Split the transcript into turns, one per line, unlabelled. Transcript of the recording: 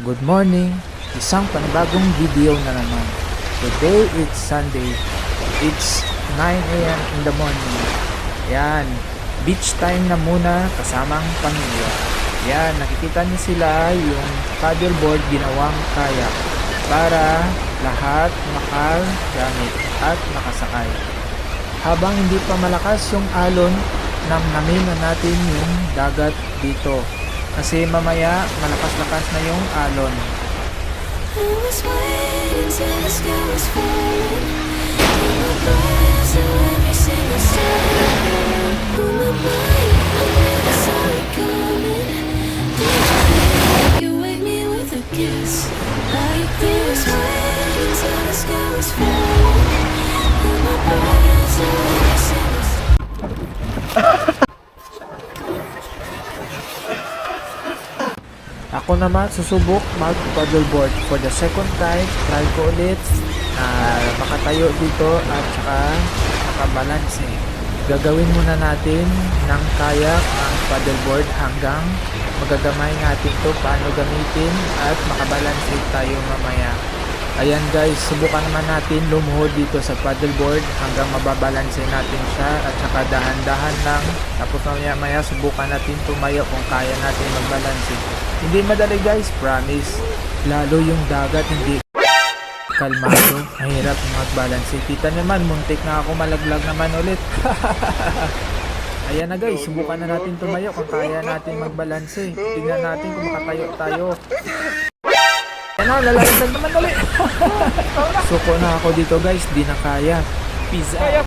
Good morning! Isang panibagong video na naman. Today it's Sunday. It's 9 a.m. in the morning. Yan, beach time na muna kasamang pamilya. Yan, nakikita niyo sila yung paddleboard ginawang kayak para lahat makagamit at makasakay. Habang hindi pa malakas yung alon, namnamin na natin yung dagat dito. Kasi mamaya malakas-lakas na yung alon. Ako naman susubok mag paddleboard for the second time. Try ko ulit makatayo dito at saka makabalanse. Gagawin muna natin ng kayak ang paddleboard hanggang magagamay natin to paano gamitin at makabalanse tayo mamaya. Ayan guys, subukan naman natin lumuhod dito sa paddleboard hanggang mababalanse natin siya at saka dahan-dahan lang. Tapos maya subukan natin tumayo kung kaya natin magbalanse. Hindi madali guys, promise. Lalo yung dagat hindi kalmado, mahirap magbalanse. Kita naman, muntik na ako malaglag naman ulit. Ayan na guys, subukan na natin tumayo kung kaya natin magbalanse. Tingnan natin kung makatayo tayo. Ayan na, lalaglag naman ulit. Suko na ako dito guys, di na kaya. Peace out.